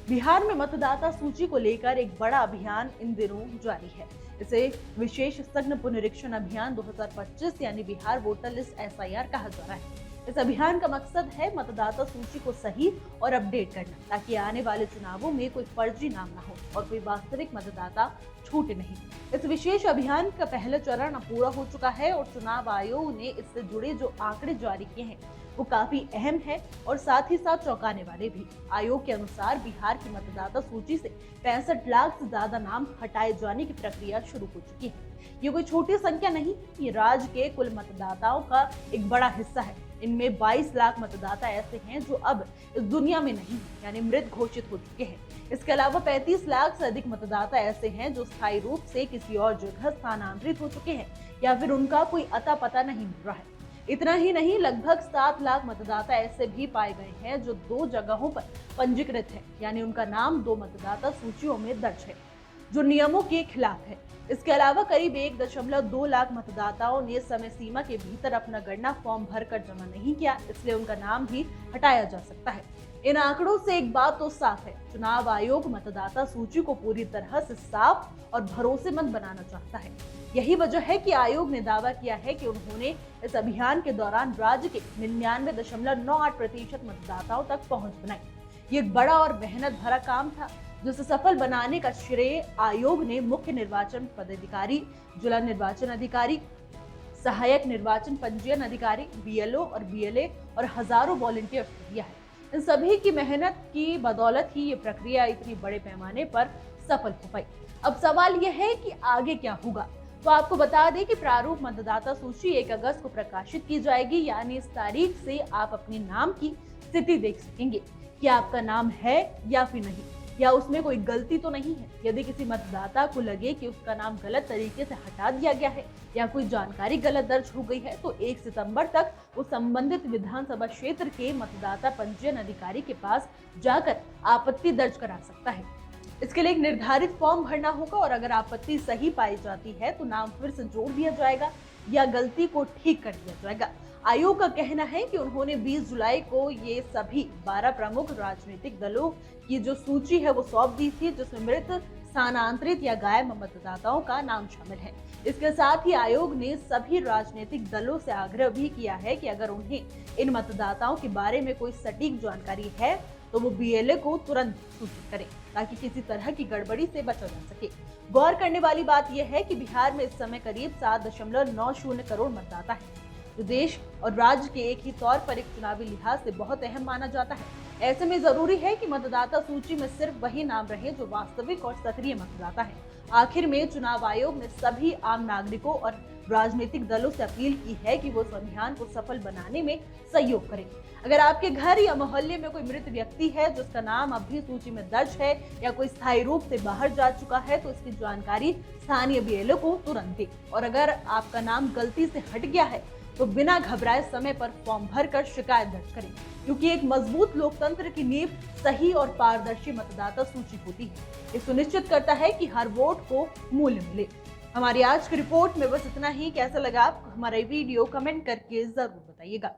बिहार में मतदाता सूची को लेकर एक बड़ा अभियान इन दिनों जारी है। इसे विशेष सघन पुनरीक्षण अभियान 2025 यानी बिहार वोटर लिस्ट एसआईआर कहा जा रहा है। इस अभियान का मकसद है मतदाता सूची को सही और अपडेट करना, ताकि आने वाले चुनावों में कोई फर्जी नाम न हो और कोई वास्तविक मतदाता छूटे नहीं। इस विशेष अभियान का पहला चरण अब पूरा हो चुका है और चुनाव आयोग ने इससे जुड़े जो आंकड़े जारी किए हैं वो काफी अहम है और साथ ही साथ चौंकाने वाले भी। आयोग के अनुसार बिहार की मतदाता सूची से 65 लाख से ज्यादा नाम हटाए जाने की प्रक्रिया शुरू हो चुकी है। ये कोई छोटी संख्या नहीं, ये राज्य के कुल मतदाताओं का एक बड़ा हिस्सा है। इनमें 22 लाख मतदाता ऐसे हैं जो अब इस दुनिया में नहीं, यानी मृत घोषित हो चुके हैं। इसके अलावा 35 लाख से अधिक मतदाता ऐसे हैं जो स्थायी रूप से किसी और जगह स्थानांतरित हो चुके हैं या फिर उनका कोई अता पता नहीं मिल रहा है। इतना ही नहीं, लगभग 7 लाख मतदाता ऐसे भी पाए गए हैं जो 2 जगहों पर पंजीकृत है, यानी उनका नाम 2 मतदाता सूचियों में दर्ज है, जो नियमों के खिलाफ है। इसके अलावा करीब 1.2 लाख मतदाताओं ने समय सीमा के भीतर अपना गणना फॉर्म भरकर जमा नहीं किया, इसलिए उनका नाम भी हटाया जा सकता है। इन आंकड़ों से एक बात तो साफ है, चुनाव आयोग मतदाता सूची को पूरी तरह से साफ और भरोसेमंद बनाना चाहता है। यही वजह है कि आयोग ने दावा किया है कि उन्होंने इस अभियान के दौरान राज्य के 99.98% मतदाताओं तक पहुंच बनाई। ये एक बड़ा और मेहनत भरा काम था, जिसे सफल बनाने का श्रेय आयोग ने मुख्य निर्वाचन पदाधिकारी, जिला निर्वाचन अधिकारी, सहायक निर्वाचन पंजीयन अधिकारी, बीएलओ और बीएलए और हजारों वॉलंटियर्स को दिया है। इन सभी की मेहनत की बदौलत ही ये प्रक्रिया इतनी बड़े पैमाने पर सफल हो पाई। अब सवाल यह है कि आगे क्या होगा। तो आपको बता दें कि प्रारूप मतदाता सूची 1 अगस्त को प्रकाशित की जाएगी, यानी इस तारीख से आप अपने नाम की स्थिति देख सकेंगे कि आपका नाम है या फिर नहीं, या उसमें कोई गलती तो नहीं है। यदि किसी मतदाता को लगे कि उसका नाम गलत तरीके से हटा दिया गया है या कोई जानकारी गलत दर्ज हो गई है, तो 1 सितंबर तक वो संबंधित विधानसभा क्षेत्र के मतदाता पंजीयन अधिकारी के पास जाकर आपत्ति दर्ज करा सकता है। इसके लिए एक निर्धारित फॉर्म भरना होगा और अगर आपत्ति सही पाई जाती है तो नाम फिर से जोड़ दिया जाएगा या गलती को ठीक कर दिया जाएगा। आयोग का कहना है कि उन्होंने 20 जुलाई को ये सभी 12 प्रमुख राजनीतिक दलों की जो सूची है वो सौंप दी थी, जिसमें मृत, स्थानांतरित या गायब मतदाताओं का नाम शामिल है। इसके साथ ही आयोग ने सभी राजनीतिक दलों से आग्रह भी किया है कि अगर उन्हें इन मतदाताओं के बारे में कोई सटीक जानकारी है तो वो बीएलए को तुरंत सूचित करें, ताकि किसी तरह की गड़बड़ी से बचा जा सके। गौर करने वाली बात यह है कि बिहार में इस समय करीब 7.90 करोड़ मतदाता है, जो देश और राज्य के एक ही तौर पर एक चुनावी लिहाज से बहुत अहम माना जाता है। ऐसे में जरूरी है कि मतदाता सूची में सिर्फ वही नाम रहे जो वास्तविक और सक्रिय मतदाता है। आखिर में चुनाव आयोग ने सभी आम नागरिकों और राजनीतिक दलों से अपील की है कि वो इस अभियान को सफल बनाने में सहयोग करें। अगर आपके घर या मोहल्ले में कोई मृत व्यक्ति है जिसका नाम अब भी सूची में दर्ज है या कोई स्थायी रूप से बाहर जा चुका है, तो इसकी जानकारी स्थानीय बीएलओ को तुरंत दें। और अगर आपका नाम गलती से हट गया है तो बिना घबराए समय पर फॉर्म भरकर शिकायत दर्ज करें, क्योंकि एक मजबूत लोकतंत्र की नींव सही और पारदर्शी मतदाता सूची होती है। ये सुनिश्चित करता है कि हर वोट को मूल्य मिले। हमारी आज की रिपोर्ट में बस इतना ही। कैसा लगा आपको हमारा वीडियो, कमेंट करके जरूर बताइएगा।